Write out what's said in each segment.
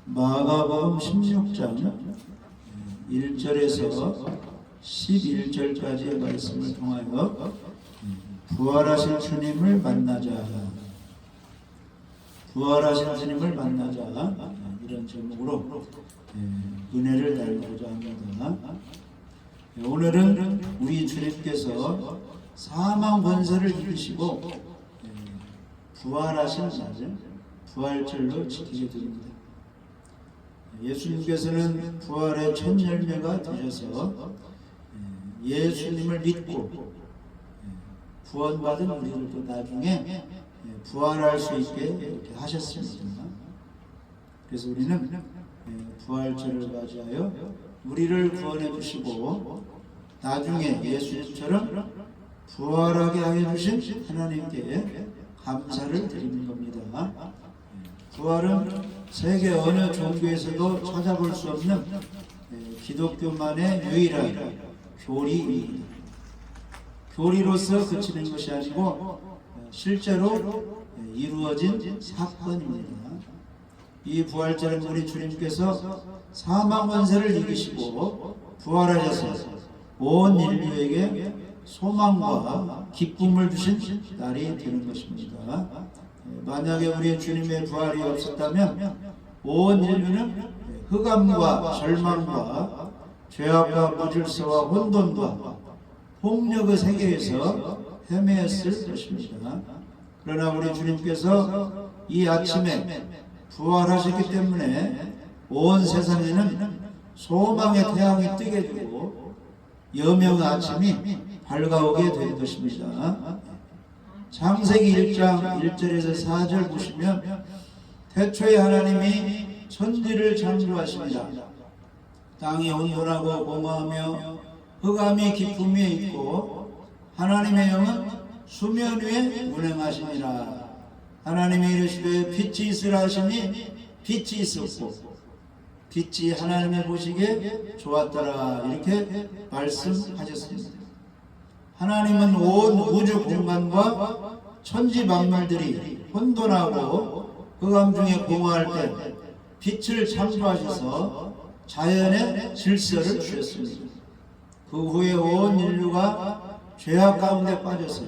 마가복음 16장 1절에서 11절까지의 말씀을 통하여 부활하신 주님을 만나자, 부활하신 주님을 만나자, 이런 제목으로 은혜를 나누고자 합니다. 오늘은 우리 주님께서 사망 권세를 이기시고 부활하신 날, 부활절로 지키게 됩니다. 예수님께서는 부활의 첫 열매가 되셔서 예수님을 믿고 구원받은 우리들도 나중에 부활할 수 있게 이렇게 하셨습니다. 그래서 우리는 부활절을 맞이하여 우리를 구원해 주시고 나중에 예수님처럼 부활하게 하여 주신 하나님께 감사를 드리는 겁니다. 부활은 세계 어느 종교에서도 찾아볼 수 없는 기독교만의 유일한 교리입니다. 교리로서 그치는 것이 아니고 실제로 이루어진 사건입니다. 이 부활절은 우리 주님께서 사망 권세를 이기시고 부활하셔서 온 인류에게 소망과 기쁨을 주신 날이 되는 것입니다. 만약에 우리 주님의 부활이 없었다면 온 인류는 흑암과 절망과 죄악과 무질서와 혼돈과 폭력의 세계에서 헤매었을 것입니다. 그러나 우리 주님께서 이 아침에 부활하셨기 때문에 온 세상에는 소망의 태양이 뜨게 되고 여명의 아침이 밝아오게 될 것입니다. 창세기 1장 1절에서 4절 보시면 태초에 하나님이 천지를 창조하십니다. 땅이 온전하고 공허하며 흑암이 깊음 위에 있고 하나님의 영은 수면 위에 운행하시니라. 하나님이 이르시되 빛이 있으라 하시니 빛이 있었고 빛이 하나님의 보시기에 좋았더라, 이렇게 말씀하셨습니다. 하나님은 온 우주 공간과 천지 만물들이 혼돈하고 흑암 중에 공허할 때 빛을 창조하셔서 자연의 질서를 주셨습니다. 그 후에 온 인류가 죄악 가운데 빠져서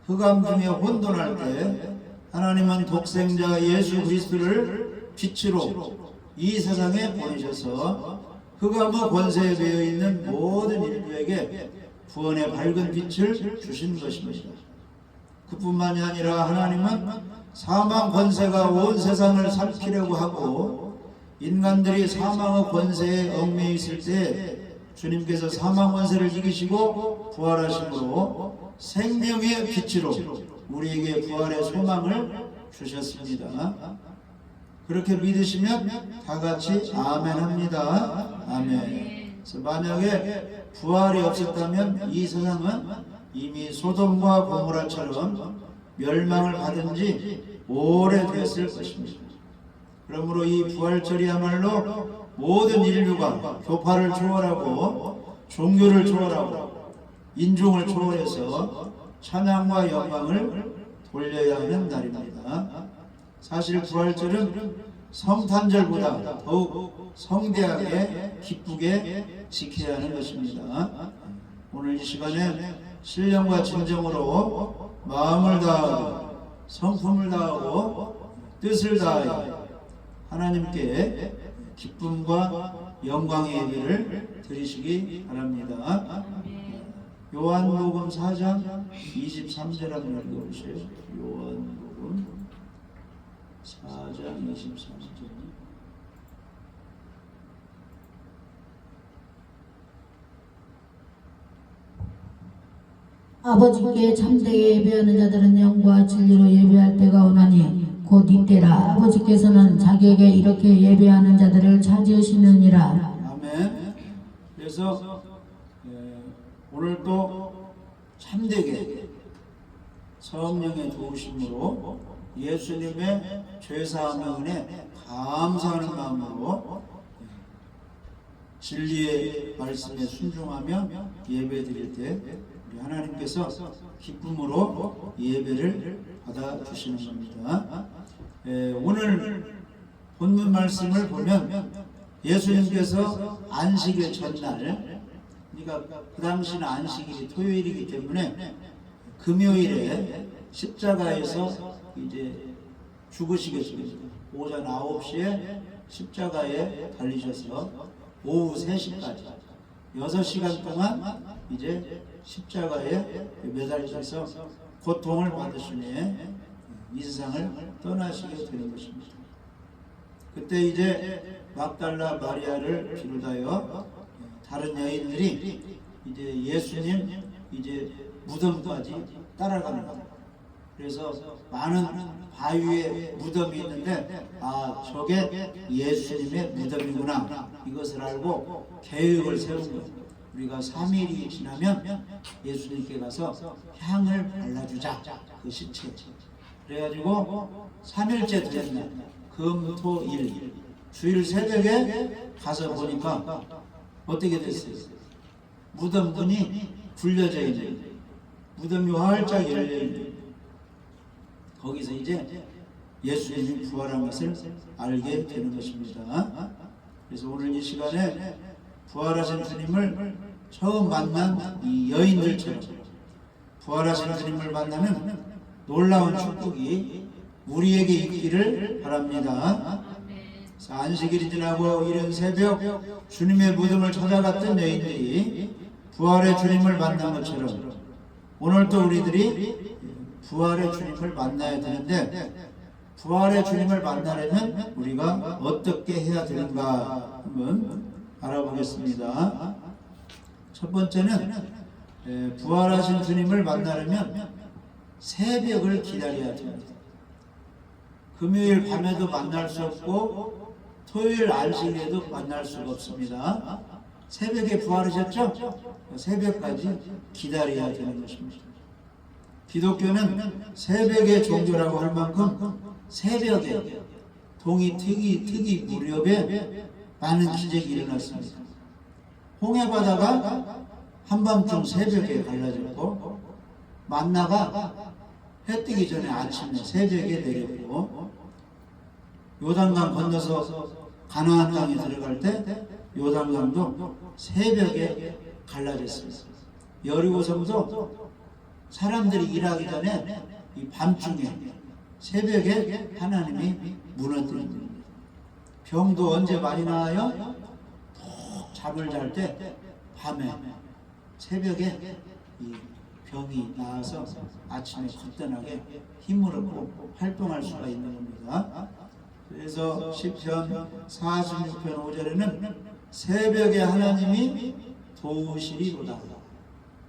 흑암 중에 혼돈할 때 하나님은 독생자 예수 그리스도를 빛으로 이 세상에 보내셔서 흑암의 권세에 매여 있는 모든 인류에게 구원의 밝은 빛을 주신 것입니다. 그뿐만이 아니라 하나님은 사망 권세가 온 세상을 삼키려고 하고 인간들이 사망의 권세에 얽매여 있을 때 주님께서 사망 권세를 이기시고 부활하심으로 생명의 빛으로 우리에게 부활의 소망을 주셨습니다. 그렇게 믿으시면 다 같이 아멘 합니다. 아멘. 그래서 만약에 부활이 없었다면 이 세상은 이미 소돔과 고모라처럼 멸망을 받은 지 오래됐을 것입니다. 그러므로 이 부활절이야말로 모든 인류가 교파를 초월하고 종교를 초월하고 인종을 초월해서 찬양과 영광을 돌려야 하는 날입니다. 사실 부활절은 성탄절보다 더욱 성대하게 기쁘게 지켜야 하는 것입니다. 오늘 이 시간에 신령과 진정으로 마음을 다하고 성품을 다하고 뜻을 다하여 하나님께 기쁨과 영광의 예배를 드리시기 바랍니다. 요한복음 4장 23절 한번 읽어보세요. 요한복음 4장 23절. 아버지께 참되게 예배하는 자들은 영과 진리로 예배할 때가 오나니 곧 이때라. 아버지께서는 자기에게 이렇게 예배하는 자들을 찾으시느니라. 아멘. 그래서 오늘 또 참되게 성령의 도우심으로 예수님의 죄사함의 은혜 감사하는 마음으로 진리의 말씀에 순종하며 예배드릴 때 우리 하나님께서 기쁨으로 예배를 받아주시는 겁니다. 오늘 본문 말씀을 보면 예수님께서 안식일 전날, 그러니까 그 당시는 안식일이 토요일이기 때문에 금요일에 십자가에서 이제 죽으시겠습니다. 오전 9시에 십자가에 달리셔서 오후 3시까지 6시간 동안 이제 십자가에 매달리셔서 고통을 받으시니 이 세상을 떠나시게 되는 것입니다. 그때 이제 막달라 마리아를 비롯하여 다른 여인들이 이제 예수님 이제 무덤까지 따라가는 겁니다. 그래서 많은 바위에 무덤이 있는데 저게 예수님의 무덤이구나, 이것을 알고 계획을 세운 거예요. 우리가 3일이 지나면 예수님께 가서 향을 발라주자, 그 시체. 그래가지고 3일째 되었네, 금, 토, 일, 주일 새벽에 가서 보니까 어떻게 됐어요? 무덤 문이 굴려져 있는, 무덤이 활짝 열려있는, 거기서 이제 예수님이 부활한 것을 알게 되는 것입니다. 그래서 오늘 이 시간에 부활하신 주님을 처음 만난 이 여인들처럼 부활하신 주님을 만나는 놀라운 축복이 우리에게 있기를 바랍니다. 안식일이 지나고 이른 새벽 주님의 무덤을 찾아갔던 여인들이 부활의 주님을 만난 것처럼 오늘도 우리들이 부활의 주님을 만나야 되는데, 부활의 주님을 만나려면 우리가 어떻게 해야 되는가 한번 알아보겠습니다. 첫 번째는 부활하신 주님을 만나려면 새벽을 기다려야 됩니다. 금요일 밤에도 만날 수 없고 토요일 안식일에도 만날 수가 없습니다. 새벽에 부활하셨죠? 새벽까지 기다려야 되는 것입니다. 기독교는 새벽의 종교라고 할 만큼 새벽에 동이 트기 무렵에 많은 기적이 일어났습니다. 홍해바다가 한밤중 새벽에 갈라졌고, 만나가 해 뜨기 전에 아침에 새벽에 내렸고, 요단강 건너서 가나안 땅에 들어갈 때 요단강도 새벽에 갈라졌습니다. 여리고성도 사람들이 일하기 전에 이 밤중에 새벽에 하나님이 무너뜨립니다. 병도 언제 많이 나와요? 푹 잠을 잘 때 밤에 새벽에 이 병이 나와서 아침에 거뜬하게 힘을 얻고 활동할 수가 있는 겁니다. 그래서 시편 46편 5절에는 새벽에 하나님이 도우시리로다.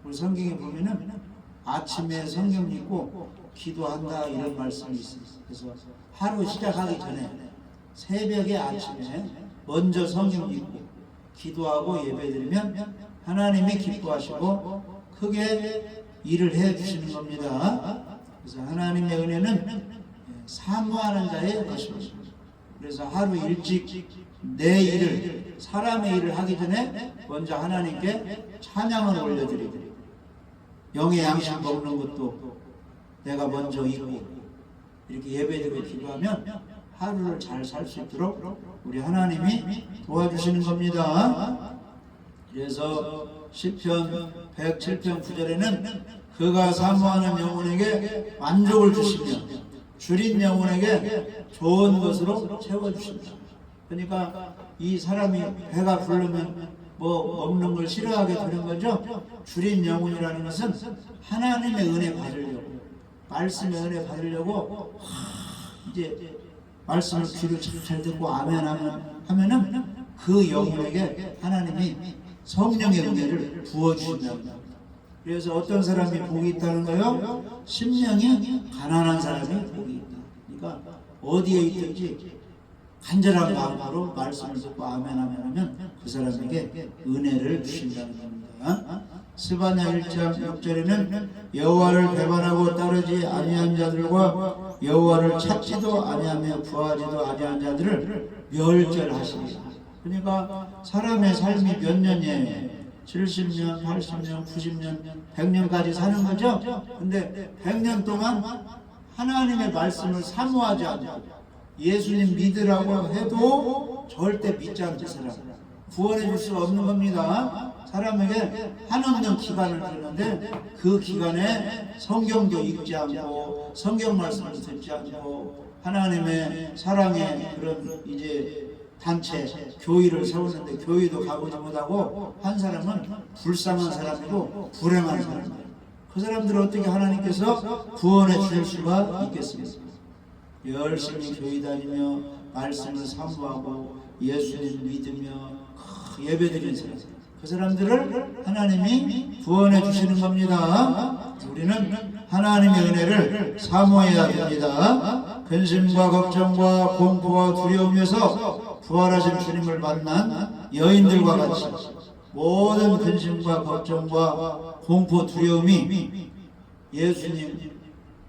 우리 성경에 보면은 아침에 성경 읽고 기도한다, 이런 말씀이 있어요. 그래서 하루 시작하기 전에 새벽에 아침에 먼저 성경 읽고 기도하고 예배드리면 하나님이 기뻐하시고 크게 일을 해 주시는 겁니다. 그래서 하나님의 은혜는 사모하는 자의 것입니다. 그래서 하루 일찍 내 일을, 사람의 일을 하기 전에 먼저 하나님께 찬양을 올려드리고, 영의 양식 먹는 것도 내가 먼저 있고, 이렇게 예배드리고 기도하면 하루를 잘 살 수 있도록 우리 하나님이 도와주시는 겁니다. 그래서 시편 107편 9절에는 그가 사모하는 영혼에게 만족을 주시며 줄인 영혼에게 좋은 것으로 채워주신다. 그러니까 이 사람이 배가 부르면 뭐 먹는 걸 싫어하게 되는 거죠. 줄인 영혼이라는 것은 하나님의 은혜 받으려고, 말씀의 은혜 받으려고 이제 말씀을 귀를 잘 듣고 아멘 하면은 그 영혼에게 하나님이 성령의 은혜를 부어주신답니다. 그래서 어떤 사람이 복이 있다는 거요? 심령이 가난한 사람이 복이 있다. 그러니까 어디에 있든지 간절한 마음으로 말씀을 듣고 아멘 하면 그 사람에게 은혜를 주신다는 겁니다. 스바냐 1장 6절에는 여호와를 배반하고 따르지 아니한 자들과 여호와를 찾지도 아니하며 구하지도 아니한 자들을 멸절하시리라. 그러니까 사람의 삶이 몇 년이에요? 70년, 80년, 90년, 100년까지 사는 거죠. 근데 100년 동안 하나님의 말씀을 사모하지 않고 예수님 믿으라고 해도 절대 믿지 않는 사람 구원해 줄 수 없는 겁니다. 사람에게 한없는 기간을 주는데 그 기간에 성경도 읽지 않고 성경 말씀을 듣지 않고 하나님의 사랑의 그런 이제 단체 교회를 세우는데 교회도 가보지 못하고 한 사람은 불쌍한 사람이고 불행한 사람이에요. 그 사람들을 어떻게 하나님께서 구원해 주실 수가 있겠습니까? 열심히 교회 다니며 말씀을 사모하고 예수님 믿으며 예배드리는 사람, 그 사람들을 하나님이 구원해 주시는 겁니다. 우리는 하나님의 은혜를 사모해야 됩니다. 근심과 걱정과 공포와 두려움에서 부활하신 주님을 만난 여인들과 같이 모든 근심과 걱정과 공포 두려움이 예수님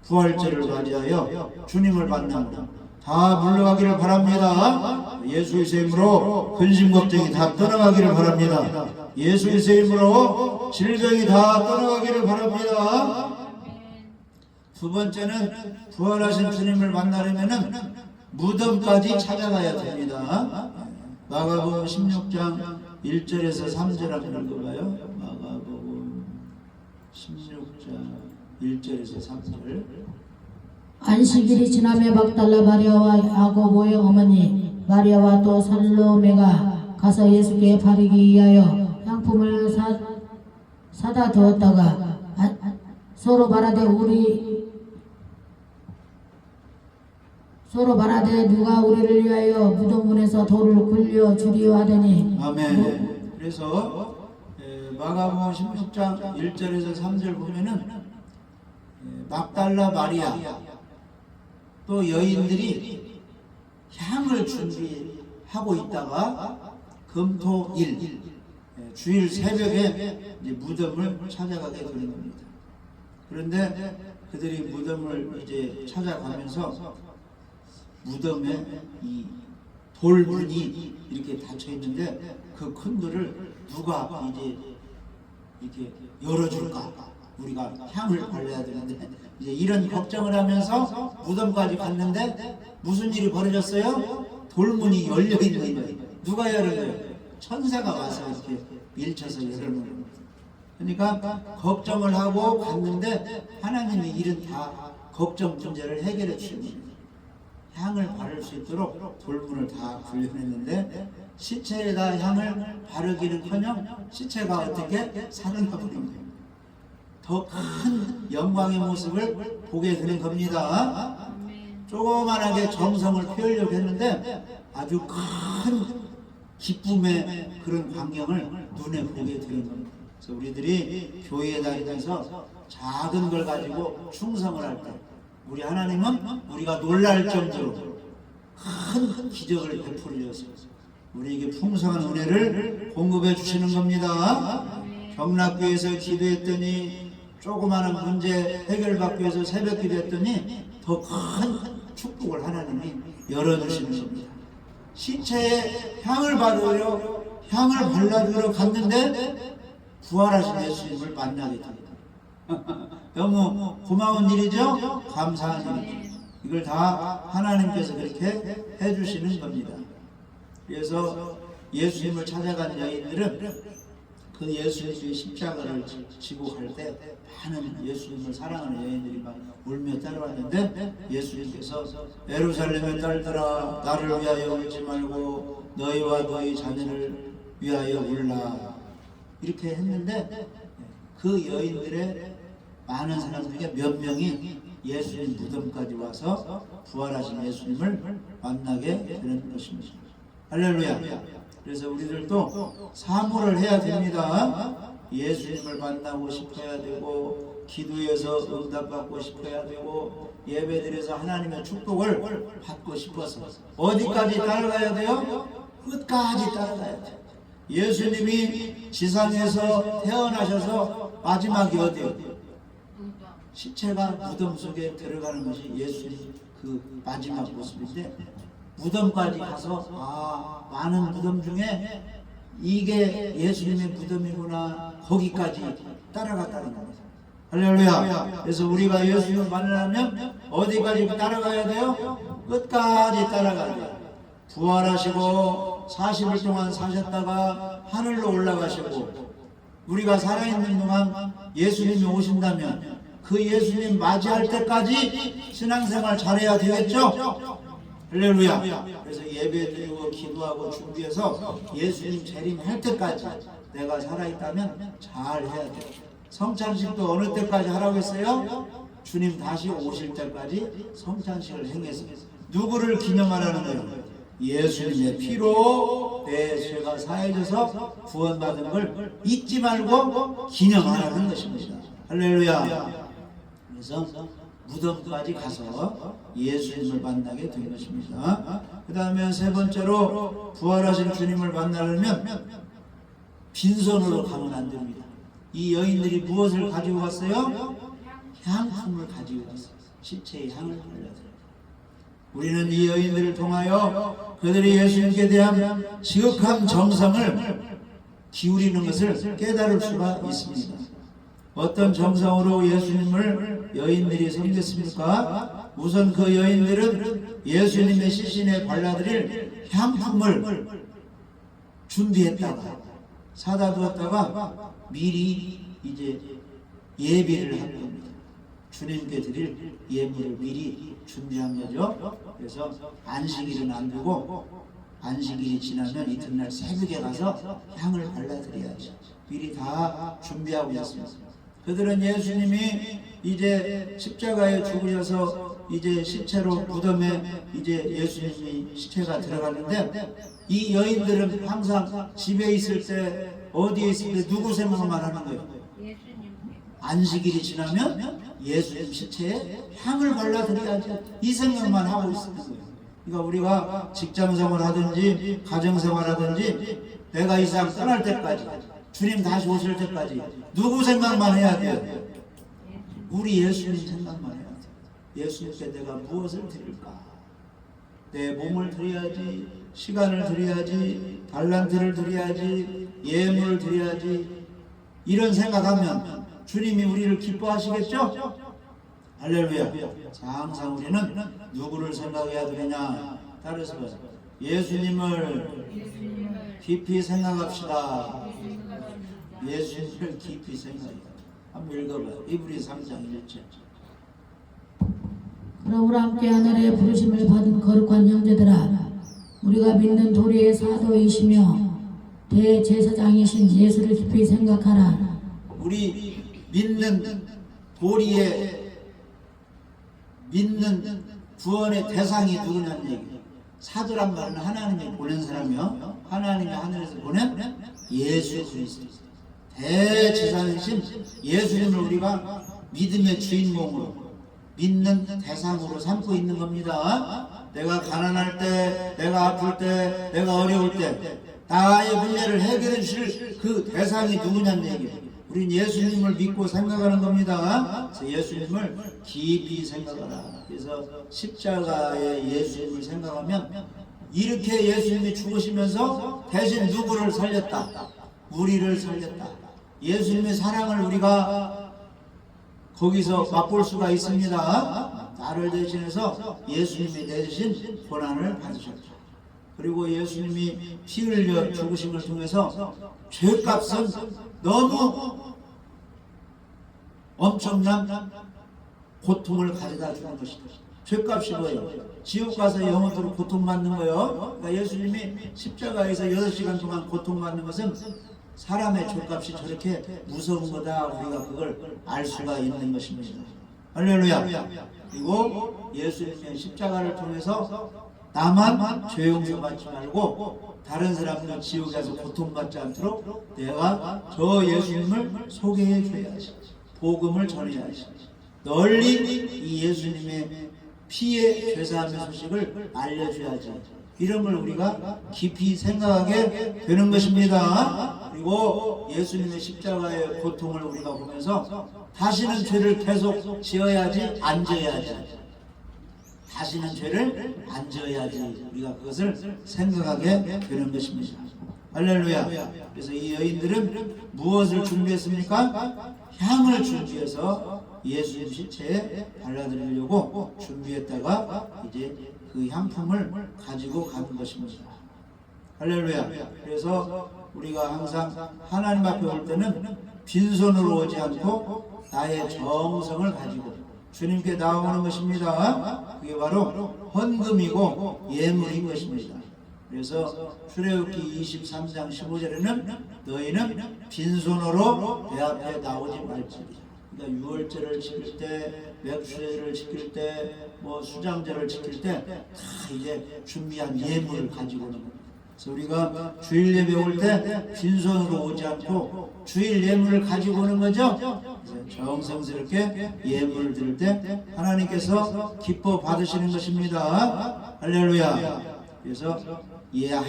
부활절을 맞이하여 주님을 만납니다. 다 물러가기를 바랍니다. 예수의 이름으로 근심 걱정이 다 떠나가기를 바랍니다. 예수의 이름으로 질병이 다 떠나가기를 바랍니다. 두 번째는 부활하신 주님을 만나려면 무덤까지 찾아가야 됩니다. 마가복음 16장 1절에서 3절 한번 읽어봐요. 마가복음 16장 1절에서 3절. 안식일이 지나매 막달라 마리아와 야고보의 어머니 마리아와 또 살로메가 가서 예수께 바르기 위하여 향품을 사다 두었다가 서로 말하되 누가 우리를 위하여 무덤문에서 돌을 굴려 주리요 하더니 아멘. 그래서 마가복음 16장 1절에서 3절 보면은 막달라 마리아 또 여인들이 향을 준비하고 있다가 금토일 주일 새벽에 이제 무덤을 찾아가게 되는 겁니다. 그런데 그들이 무덤을 이제 찾아가면서 무덤에 이 돌문이 이렇게 닫혀 있는데 그 큰 돌을 누가 이제 이렇게 열어줄까? 우리가 향을 발라야 되는데 이제 이런 걱정을 하면서 무덤까지 갔는데 무슨 일이 벌어졌어요? 돌문이 열려 있는 거예요. 누가 열은 거예요? 천사가 와서 이렇게 밀쳐서 열어놓는 거예요. 그러니까 걱정을 하고 갔는데 하나님이 이런 다 걱정 문제를 해결해 주시는 거예요. 향을 바를 수 있도록 돌문을 다 굴려냈는데 시체에다 향을 바르기는커녕 시체가 어떻게 살아나버린 거예요. 더 큰 영광의 모습을 보게 되는 겁니다. 조그만하게 정성을 피우려고 했는데 아주 큰 기쁨의 그런 광경을 눈에 보게 되는 겁니다. 그래서 우리들이 교회에 다니면서 작은 걸 가지고 충성을 할 때 우리 하나님은 우리가 놀랄 정도로 큰 기적을 베풀려서 우리에게 풍성한 은혜를 공급해 주시는 겁니다. 경락교에서 기도했더니 조그마한 문제 해결받기 위해서 새벽 기도했더니 더 큰 축복을 하나님이 열어주시는 겁니다. 시체에 향을 받으려 향을 발라주러 갔는데 부활하신 예수님을 만나게 됩니다. 너무 고마운 일이죠? 감사한 일이죠. 이걸 다 하나님께서 그렇게 해주시는 겁니다. 그래서 예수님을 찾아간 여인들은 그 예수님의 십자가를 지고 갈 때 많은 예수님을 사랑하는 여인들이 막 울며 따라왔는데 예수님께서 예루살렘의 딸들아 나를 위하여 울지 말고 너희와 너희 자녀를 위하여 울라 이렇게 했는데 그 여인들의 많은 사람 중에 몇 명이 예수님 무덤까지 와서 부활하신 예수님을 만나게 되는 것입니다. 할렐루야. 그래서 우리들도 사모를 해야 됩니다. 예수님을 만나고 싶어야 되고 기도해서 응답받고 싶어야 되고 예배드려서 하나님의 축복을 받고 싶어서 어디까지 따라가야 돼요? 끝까지 따라가야 돼요. 예수님이 지상에서 태어나셔서 마지막이 어디요? 시체가 무덤 속에 들어가는 것이 예수님 그 마지막 모습인데 무덤까지 가서 많은 무덤 중에 이게 예수님의 무덤이구나 거기까지 따라갔다는 겁니다. 할렐루야. 그래서 우리가 예수님을 만나려면 어디까지 따라가야 돼요? 끝까지 따라가야 돼요. 부활하시고 40일 동안 사셨다가 하늘로 올라가시고 우리가 살아있는 동안 예수님이 오신다면 그 예수님 맞이할 때까지 신앙생활 잘해야 되겠죠? 할렐루야. 그래서 예배드리고 기도하고 준비해서 예수님 재림할 때까지 내가 살아있다면 잘 해야 돼요. 성찬식도 어느 때까지 하라고 했어요? 주님 다시 오실 때까지 성찬식을 행해서 누구를 기념하라는 거예요? 예수님의 피로 내 죄가 사해져서 구원받은 걸 잊지 말고 기념하라는 것입니다. 할렐루야. 그래서 무덤까지 가서 예수님을 만나게 된 것입니다. 그 다음에 세 번째로 부활하신 주님을 만나려면 빈손으로 가면 안 됩니다. 이 여인들이 무엇을 가지고 갔어요? 향품을 가지고 갔어요. 시체의 향을 발라드려요. 우리는 이 여인들을 통하여 그들이 예수님께 대한 지극한 정성을 기울이는 것을 깨달을 수가 있습니다. 어떤 정성으로 예수님을 여인들이 섬겼습니까? 우선 그 여인들은 예수님의 시신에 발라드릴 향품을 준비했다가 사다 두었다가 미리 이제 예비를 한 겁니다. 주님께 드릴 예물을 미리 준비한 거죠. 그래서 안식일은 안 두고 안식일이 지나면 이튿날 새벽에 가서 향을 발라드려야죠. 미리 다 준비하고 있습니다. 그들은 예수님이 이제 십자가에 죽으셔서 이제 시체로 무덤에 이제 예수님이 시체가 들어가는데 이 여인들은 항상 집에 있을 때 어디에 있을 때 누구 생각만 하는 거예요? 안식일이 지나면 예수님 시체에 향을 발라드려야지 이 생각만 하고 있는 거예요. 그러니까 우리가 직장생활 하든지 가정생활 하든지 내가 이상 떠날 때까지 주님 다시 오실 때까지 누구 생각만 해야 돼요? 우리 예수님 생각만 해야 돼요. 예수님께 내가 무엇을 드릴까? 내 몸을 드려야지, 시간을 드려야지, 달란트를 드려야지, 예물을 드려야지. 이런 생각하면 주님이 우리를 기뻐하시겠죠? 할렐루야. 항상 우리는 누구를 생각해야 되느냐? 따라서 예수님을 깊이 생각합시다. 예수님을 깊이 생각해요. 한번 읽어봐요. 이브리 3장 1절. 그러므로 함께 하늘의 부르심을 받은 거룩한 형제들아, 우리가 믿는 도리의 사도이시며 대제사장이신 예수를 깊이 생각하라. 우리 믿는 도리의 믿는 구원의 대상이 누구냐는 얘기예요. 사도란 말은 하나님이 보낸 사람이요, 하나님이 하늘에서 보낸 예수 그리스도, 대제사장이신 예수님을 우리가 믿음의 주인공으로 믿는 대상으로 삼고 있는 겁니다. 내가 가난할 때, 내가 아플 때, 내가 어려울 때 나의 문제를 해결해 주실 그 대상이 누구냐는 얘기예요. 우린 예수님을 믿고 생각하는 겁니다. 그래서 예수님을 깊이 생각하라. 그래서 십자가의 예수님을 생각하면 이렇게 예수님이 죽으시면서 대신 누구를 살렸다? 우리를 살렸다. 예수님의 사랑을 우리가 거기서 맛볼 수가 있습니다. 나를 대신해서 예수님이 대신 고난을 받으셨다. 그리고 예수님이 피 흘려 죽으심을 통해서 죄값은 너무 엄청난 고통을 가져다 주는 것이다. 죄값이 뭐예요? 지옥 가서 영원토록 고통받는 거예요. 그러니까 예수님이 십자가에서 6시간 동안 고통받는 것은 사람의 죄값이 저렇게 무서운 거다. 우리가 그걸 알 수가 있는 것입니다. 할렐루야. 그리고 예수님의 십자가를 통해서 나만 죄 용서받지 말고 다른 사람들 지옥에서 고통받지 않도록 내가 저 예수님을 소개해 줘야지, 복음을 전해야지, 널리 이 예수님의 피의 죄사함의 소식을 알려줘야지. 이런 걸 우리가 깊이 생각하게 되는 것입니다. 그리고 예수님의 십자가의 고통을 우리가 보면서 다시는 죄를 계속 지어야지, 안 지어야지, 다시는 죄를 안 지어야지, 우리가 그것을 생각하게 되는 것입니다. 할렐루야. 그래서 이 여인들은 무엇을 준비했습니까? 향을 준비해서 예수님 시체에 발라드리려고 준비했다가 이제 그 그 향품을 가지고 가는 것입니다. 할렐루야. 그래서 우리가 항상 하나님 앞에 올 때는 빈손으로 오지 않고 나의 정성을 가지고 주님께 나아오는 것입니다. 그게 바로 헌금이고 예물인 것입니다. 그래서 출애굽기 23장 15절에는 너희는 빈손으로 내 앞에 나오지 말지니라. 그러니까 유월절을 지킬 때, 맥주제를 지킬 때, 뭐 수장절을 지킬 때 다 이제 준비한 예물을 가지고 오는 겁니다. 그래서 우리가 주일 예배 올 때 빈손으로 오지 않고 주일 예물을 가지고 오는 거죠. 정성스럽게 예물을 드릴 때 하나님께서 기뻐 받으시는 것입니다. 할렐루야. 그래서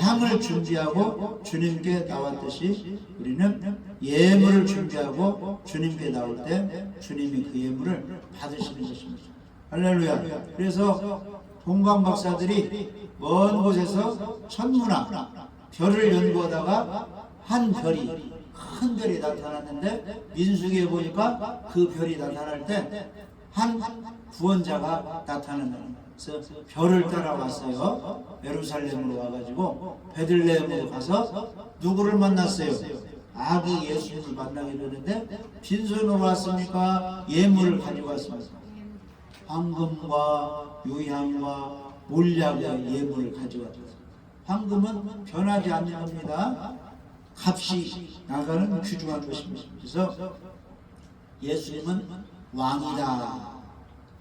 향을 준비하고 주님께 나왔듯이 우리는 예물을 준비하고 주님께 나올 때 주님이 그 예물을 받으시는 것입니다. 할렐루야. 그래서 동방 박사들이 먼 곳에서 천문학 별을 연구하다가 한 별이 큰 별이 나타났는데 민수기에 보니까 그 별이 나타날 때 한 구원자가 나타난다는 거예요. 그래서 별을 따라왔어요. 예루살렘으로 와가지고 베들레헴으로 가서 누구를 만났어요? 아기 예수님을 만나게 되는데 빈손으로 왔습니까? 예물을 가지고 왔습니까? 황금과 유향과 몰약의 예물을 가져왔어요. 황금은 변하지 않는 겁니다. 값이 나가는 귀중한 것입니다. 그래서 예수님은 왕이다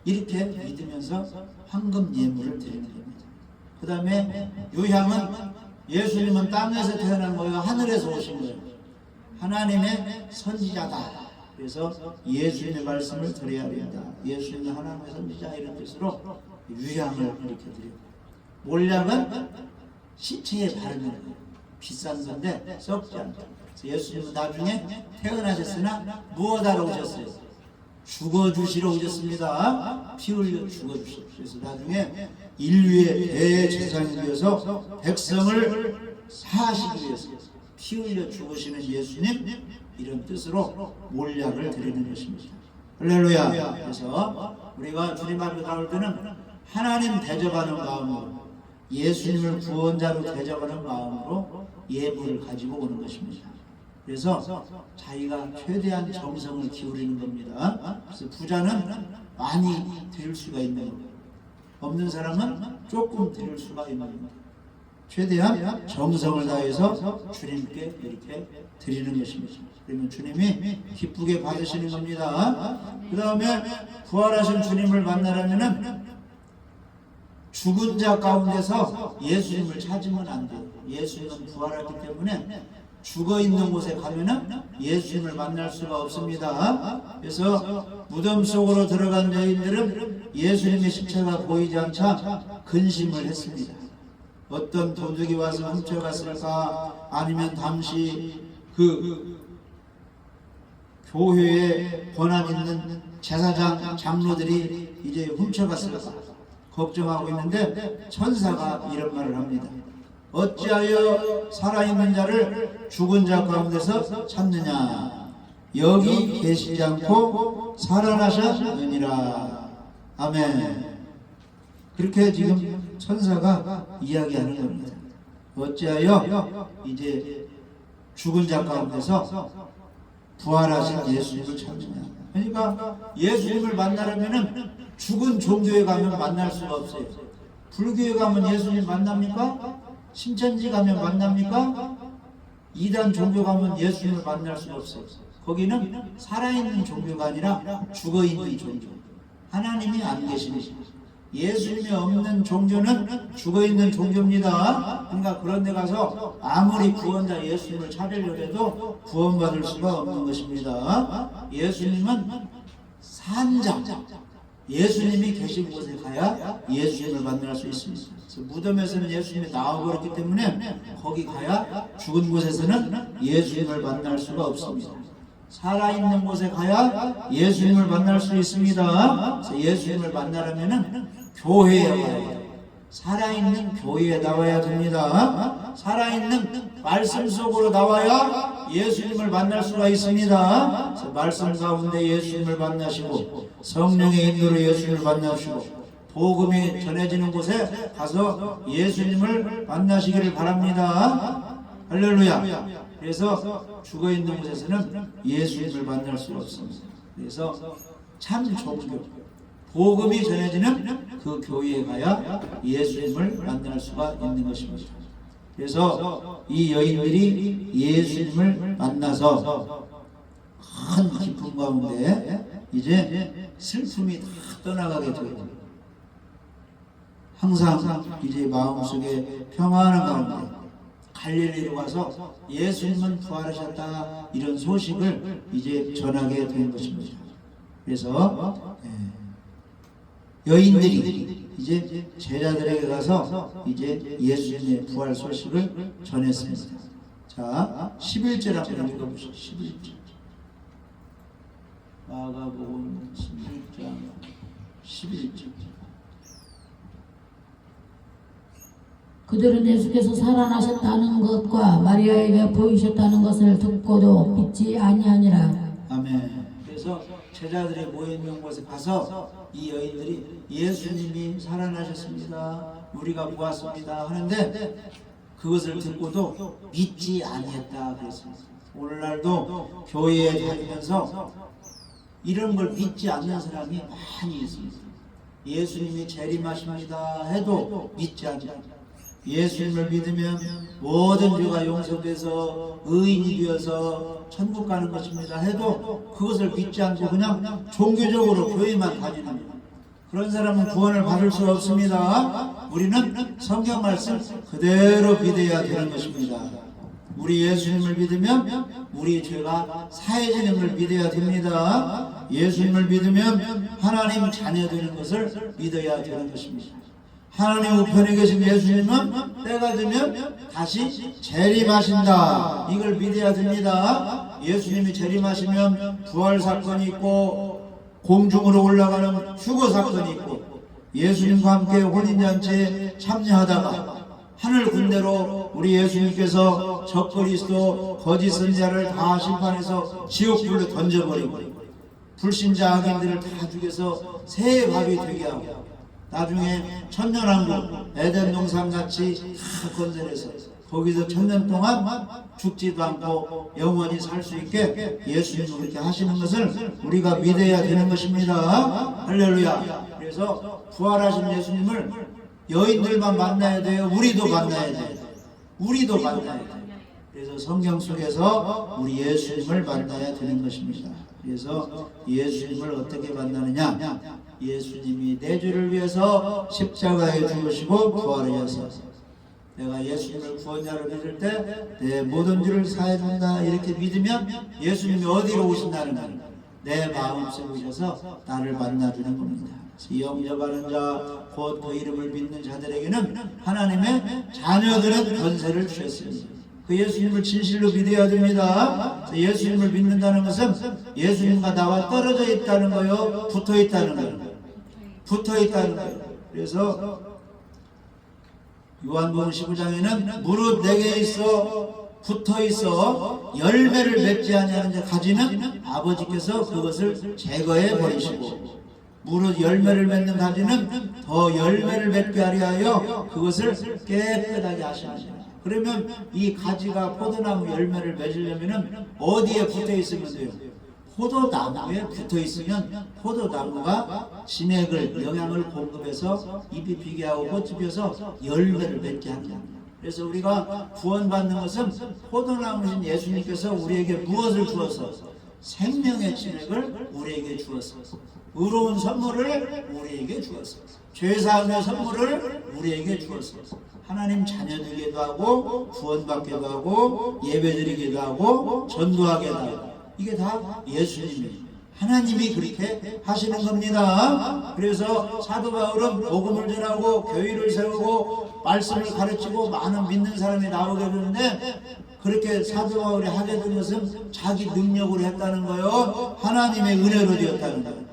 이렇게 믿으면서 황금 예물을 드리는 겁니다. 그 다음에 유향은 예수님은 땅에서 태어난 거예요. 하늘에서 오신 거예요. 하나님의 선지자다. 그래서 예수님의 말씀을 드려야 된다. 예수님은 하나님의 선지자 이런 뜻으로 유향을 이렇게 드려요. 몰약은 시체에 바르는 거예요. 비싼 건데 썩지 않다. 예수님은 나중에 태어나셨으나 무엇하러 오셨어요? 죽어주시러 오셨습니다. 피 흘려 죽어주시러. 그래서 나중에 인류의 대제사장이 되어서 백성을 사하시기 위해서 피 흘려 죽으시는 예수님 이런 뜻으로 몰약을 드리는 것입니다. 할렐루야. 그래서 우리가 주님 앞에 나올 때는 하나님 대접하는 마음으로 예수님을 구원자로 대접하는 마음으로 예물을 가지고 오는 것입니다. 그래서 자기가 최대한 정성을 기울이는 겁니다. 그래서 부자는 많이 드릴 수가 있는 겁니다. 없는 사람은 조금 드릴 수가 있는 겁니다. 최대한 정성을 다해서 주님께 이렇게 드리는 것입니다. 그러면 주님이 기쁘게 받으시는 겁니다. 그 다음에 부활하신 주님을 만나려면 죽은 자 가운데서 예수님을 찾으면 안 돼요. 예수님은 부활했기 때문에 죽어있는 곳에 가면은 예수님을 만날 수가 없습니다. 그래서 무덤 속으로 들어간 여인들은 예수님의 십자가 보이지 않자 근심을 했습니다. 어떤 도둑이 와서 훔쳐갔을까? 아니면 당시 그 교회에 권한 있는 제사장 장로들이 이제 훔쳐갔을까? 걱정하고 있는데 천사가 이런 말을 합니다. 어찌하여 살아있는 자를 죽은 자 가운데서 찾느냐? 여기 계시지 않고 살아나셨느니라. 아멘. 그렇게 지금 천사가 이야기하는 겁니다. 어찌하여 이제 죽은 자 가운데서 부활하신 예수님을 찾느냐? 그러니까 예수님을 만나려면 죽은 종교에 가면 만날 수가 없어요. 불교에 가면 예수님 만납니까? 신천지 가면 만납니까? 이단 종교 가면 예수님을 만날 수가 없어요. 거기는 살아있는 종교가 아니라 죽어있는 종교. 하나님이 안 계시는 예수님이 없는 종교는 죽어있는 종교입니다. 그러니까 그런 데 가서 아무리 구원자 예수님을 찾으려 해도 구원받을 수가 없는 것입니다. 예수님은 산장, 예수님이 계신 곳에 가야 예수님을 만날 수 있습니다. 그래서 무덤에서는 예수님이 나와버렸기 때문에 거기 가야 죽은 곳에서는 예수님을 만날 수가 없습니다. 살아있는 곳에 가야 예수님을 만날 수 있습니다. 그래서 예수님을 만나려면 교회에 가야 돼요. 살아있는 교회에 나와야 됩니다. 살아있는 말씀 속으로 나와야 예수님을 만날 수가 있습니다. 그래서 말씀 가운데 예수님을 만나시고 성령의 인도로 예수님을 만나시고 복음이 전해지는 곳에 가서 예수님을 만나시기를 바랍니다. 할렐루야. 그래서 죽어있는 곳에서는 예수님을 만날 수가 없습니다. 그래서 참 종교, 복음이 전해지는 그 교회에 가야 예수님을 만날 수가 있는 것입니다. 그래서 이 여인들이 예수님을 만나서 큰 기쁨 가운데 이제 슬픔이 다 떠나가게 되고 항상 이제 마음속에 평안한 가운데 갈릴리로 가서 예수님은 부활하셨다 이런 소식을 이제 전하게 된 것입니다. 그래서 여인들이 이제 제자들에게 가서 이제 예수님의 부활 소식을 전했습니다. 자, 11절 한번 읽어보시죠. 11절. 마가복음 16장 11절. 그들은 예수께서 살아나셨다는 것과 마리아에게 보이셨다는 것을 듣고도 믿지 아니하니라. 아멘. 그래서 제자들이 모여있는 곳에 가서 이 여인들이 예수님이 살아나셨습니다, 우리가 보았습니다 하는데 그것을 듣고도 믿지 아니했다 그랬습니다. 오늘날도 교회에 다니면서 이런 걸 믿지 않는 사람이 많이 있습니다. 예수님이 재림하십니다 해도 믿지 않습니다. 예수님을 믿으면 모든 죄가 용서돼서 의인이 되어서 천국 가는 것입니다 해도 그것을 믿지 않고 그냥 종교적으로 교회만 다니는 그런 사람은 구원을 받을 수 없습니다. 우리는 성경 말씀 그대로 믿어야 되는 것입니다. 우리 예수님을 믿으면 우리 죄가 사해지는 걸 믿어야 됩니다. 예수님을 믿으면 하나님 자녀 되는 것을 믿어야 되는 것입니다. 하나님 우편에 계신 예수님은 때가 되면 다시 재림하신다. 이걸 믿어야 됩니다. 예수님이 재림하시면 부활 사건이 있고 공중으로 올라가는 휴거 사건이 있고 예수님과 함께 혼인잔치에 참여하다가 하늘 군대로 우리 예수님께서 적그리스도 거짓 선지자를 다 심판해서 지옥불로 던져버리고 불신자 악인들을 다 죽여서 새 밥이 되게 하고 나중에 천년왕국 에덴 동산같이 다 건설해서 거기서 천년 동안 죽지도 않고 영원히 살 수 있게 예수님이 그렇게 하시는 것을 우리가 믿어야 되는 것입니다. 할렐루야. 그래서 부활하신 예수님을 여인들만 만나야 돼요? 우리도 만나야 돼요? 우리도 만나야 돼요. 그래서 성경 속에서 우리 예수님을 만나야 되는 것입니다. 그래서 예수님을 어떻게 만나느냐? 예수님이 내 죄를 위해서 십자가에 죽으시고 부활하셔서 내가 예수님을 구원자로 믿을 때 내 모든 죄를 사해준다 이렇게 믿으면 예수님이 어디로 오신다는 거예요? 내 마음속에 오셔서 나를 만나주는 겁니다. 영접하는 자, 곧 그 이름을 믿는 자들에게는 하나님의 자녀들은 권세를 주셨습니다. 그 예수님을 진실로 믿어야 됩니다. 예수님을 믿는다는 것은 예수님과 나와 떨어져 있다는 거요, 붙어 있다는 거요. 붙어 있다는 거예요. 그래서 요한복음 15장에는 무릇 내게 있어 붙어 있어 열매를 맺지 아니하는 가지는 아버지께서 그것을 제거해 버리시고 무릇 열매를 맺는 가지는 더 열매를 맺게 하려 하여 그것을 깨끗하게 하시느니라. 그러면 이 가지가 포도나무 열매를 맺으려면 어디에 붙어 있으면 돼요? 포도나무에 붙어 있으면 포도나무가 진액을 영양을 공급해서 잎이 피게 하고 꽃이 피어서 열매를 맺게 합니다. 그래서 우리가 구원받는 것은 포도나무신 예수님께서 우리에게 무엇을 주어서 생명의 진액을 우리에게 주어서 의로운 선물을 우리에게 주어서 죄사함의 선물을 우리에게 주어서 하나님 자녀 되기도 하고 구원받기도 하고 예배드리기도 하고 전도하기도 하고 이게 다 예수님이 하나님이 그렇게 하시는 겁니다. 그래서 사도 바울은 복음을 전하고 교회를 세우고 말씀을 가르치고 많은 믿는 사람이 나오게 되는데 그렇게 사도 바울이 하게 된 것은 자기 능력으로 했다는 거요, 하나님의 은혜로 되었다는 거예요.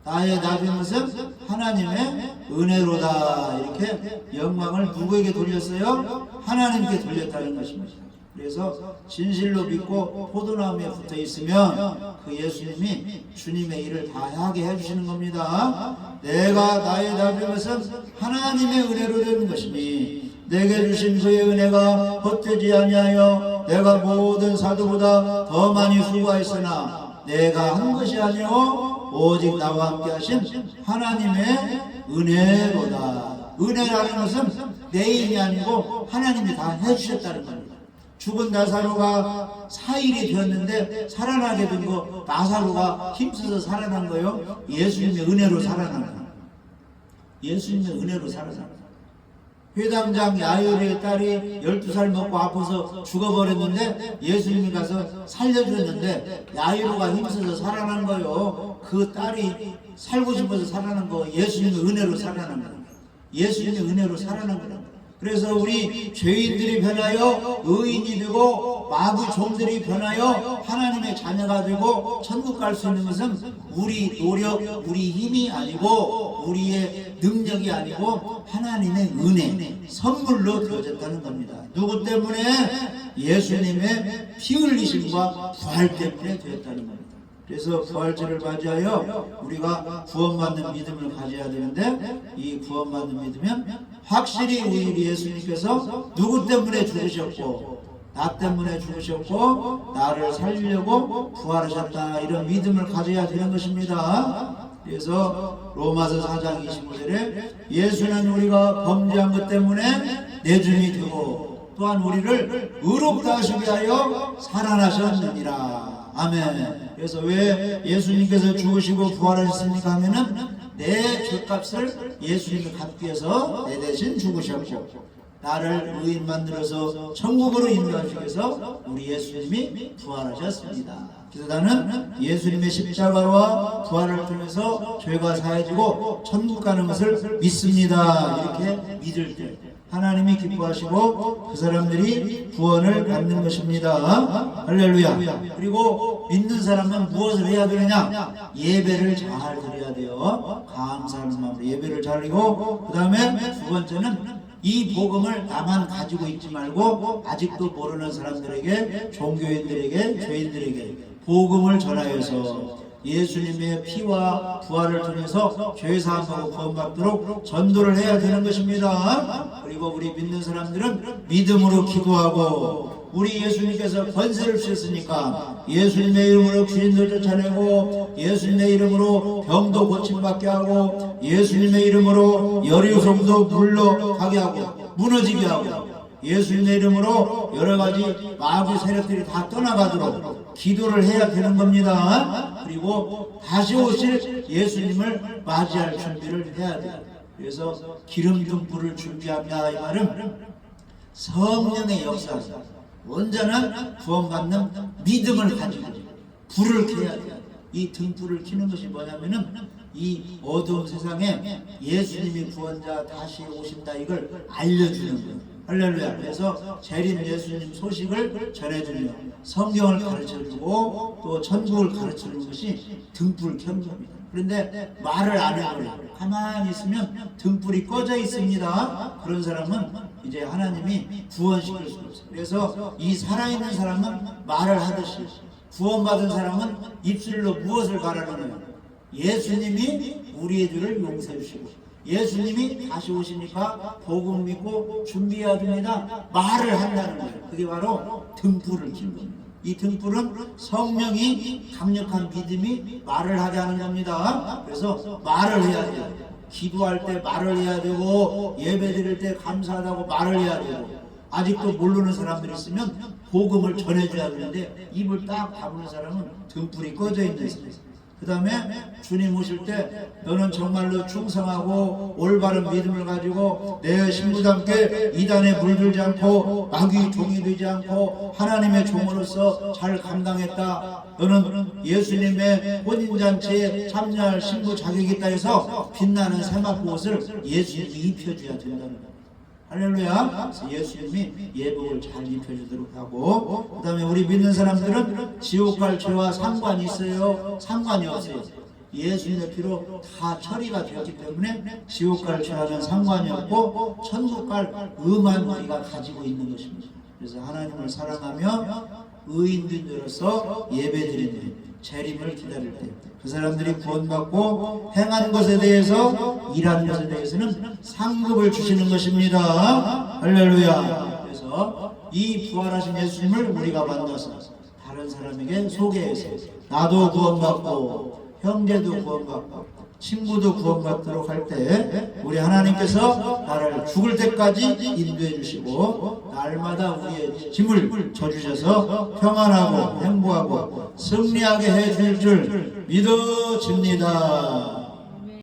나의 나된 것은 하나님의 은혜로다. 이렇게 영광을 누구에게 돌렸어요? 하나님께 돌렸다는 것입니다. 그래서 진실로 믿고 포도나무에 붙어 있으면 그 예수님이 주님의 일을 다 하게 해주시는 겁니다. 내가 나의 답인 것은 하나님의 은혜로 되는 것이니 내게 주신 그의 은혜가 헛되지 아니하여 내가 모든 사도보다 더 많이 수고하였으나 내가 한 것이 아니오 오직 나와 함께 하신 하나님의 은혜로다. 은혜라는 것은 내 힘이 아니고 하나님이 다 해주셨다는 겁니다. 죽은 나사로가 4일이 되었는데 살아나게 된 거, 나사로가 힘써서 살아난 거요. 예수님의 은혜로 살아난 거예요. 예수님의 은혜로 살아난 거예요. 회당장 야율의 딸이 12살 먹고 아파서 죽어버렸는데 예수님이 가서 살려줬는데 야율가 힘써서 살아난 거요. 그 딸이 살고 싶어서 살아난 거, 예수님의 은혜로 살아난 거예요. 예수님의 은혜로 살아난 거예요. 그래서 우리 죄인들이 변하여 의인이 되고 마귀 종들이 변하여 하나님의 자녀가 되고 천국 갈 수 있는 것은 우리 노력, 우리 힘이 아니고 우리의 능력이 아니고 하나님의 은혜, 선물로 되어졌다는 겁니다. 누구 때문에? 예수님의 피 흘리심과 부활 때문에 되었다는 겁니다. 그래서 부활절을 맞이하여 우리가 구원받는 믿음을 가져야 되는데, 이 구원받는 믿으면 확실히 우리 예수님께서 누구 때문에 죽으셨고 나 때문에 죽으셨고 나를 살리려고 부활하셨다, 이런 믿음을 가져야 되는 것입니다. 그래서 로마서 4장 25절에 예수는 우리가 범죄한 것 때문에 내줌이 되고 또한 우리를 의롭다 하시게 하여 살아나셨느니라. 아멘. 그래서 왜 예수님께서 죽으시고 부활하셨습니까 하면은 내 죄값을 예수님이 갚기 위해서 내 대신 죽으셨고 나를 의인 만들어서 천국으로 인도하시기 위해서 우리 예수님이 부활하셨습니다. 그래서 나는 예수님의 십자가와 부활을 통해서 죄가 사해지고 천국 가는 것을 믿습니다. 이렇게 믿을 때 하나님이 기뻐하시고 그 사람들이 구원을 받는 것입니다. 할렐루야. 그리고 믿는 사람은 무엇을 해야 되느냐? 예배를 잘 드려야 돼요. 감사하는 마음으로 예배를 잘 드리고, 그 다음에 두 번째는 이 복음을 나만 가지고 있지 말고 아직도 모르는 사람들에게, 종교인들에게, 죄인들에게 복음을 전하여서 예수님의 피와 부활을 통해서 죄사함하고 구원받도록 전도를 해야 되는 것입니다. 그리고 우리 믿는 사람들은 믿음으로 기도하고, 우리 예수님께서 권세를 주셨으니까 예수님의 이름으로 귀인들 쫓아내고 예수님의 이름으로 병도 고침받게 하고 예수님의 이름으로 여리고성도 물러가게 하고 무너지게 하고 예수님의 이름으로 여러가지 마귀 세력들이 다 떠나가도록 기도를 해야 되는 겁니다. 그리고 다시 오실 예수님을 맞이할 준비를 해야 돼요. 그래서 기름진 불을 준비한다, 이 말은 성령의 역사, 온전한 구원받는 믿음을 가지고 불을 켜야 돼요. 이 등불을 켜는 것이 뭐냐면은 이 어두운 세상에 예수님이 구원자 다시 오신다, 이걸 알려주는 거예요. 할렐루야. 그래서 재림 예수님 소식을 전해주며 성경을 가르쳐주고 또 천국을 가르쳐주는 것이 등불 켠 겁니다. 그런데 말을 안 해버려요. 가만히 있으면 등불이 꺼져 있습니다. 그런 사람은 이제 하나님이 구원시킬 수 없어요. 그래서 이 살아있는 사람은 말을 하듯이, 구원받은 사람은 입술로 무엇을 바라느냐? 예수님이 우리의 죄를 용서해 주시고 예수님이 다시 오시니까 복음 믿고 준비해야 됩니다. 말을 한다는 거예요. 그게 바로 등불을 켜는 겁니다. 이 등불은 성령이 강력한 믿음이 말을 하게 하는 겁니다. 그래서 말을 해야 돼요. 기도할 때 말을 해야 되고 예배 드릴 때 감사하다고 말을 해야 되고, 아직도 모르는 사람들이 있으면 복음을 전해줘야 되는데 입을 딱 다무는 사람은 등불이 꺼져 있는 사람. 그 다음에 주님 오실 때 너는 정말로 충성하고 올바른 믿음을 가지고 내 신부답게 이단에 물들지 않고 마귀 종이 되지 않고 하나님의 종으로서 잘 감당했다, 너는 예수님의 혼인잔치에 참여할 신부 자격이 있다 해서 빛나는 세마포 옷을 예수님이 입혀줘야 된다는 거예요. 할렐루야. 예수님이 예복을 잘 입혀주도록 하고, 그 다음에 우리 믿는 사람들은 지옥 갈 죄와 상관이 있어요? 상관이 없어요. 예수님의 피로 다 처리가 되었기 때문에 지옥 갈 죄와는 상관이 없고 천국 갈 의만 우리가 가지고 있는 것입니다. 그래서 하나님을 사랑하며 의인들로서 예배드리는 재림을 기다릴 때 그 사람들이 구원받고 행한 것에 대해서 일하는 것에 대해서는 상급을 주시는 것입니다. 할렐루야. 그래서 이 부활하신 예수님을 우리가 만나서 다른 사람에게 소개해서 나도 구원받고 형제도 구원받고 친구도 구원받도록 할 때 우리 하나님께서 나를 죽을 때까지 인도해 주시고 날마다 우리의 짐을 져주셔서 평안하고 행복하고 승리하게 해줄 줄 믿어집니다.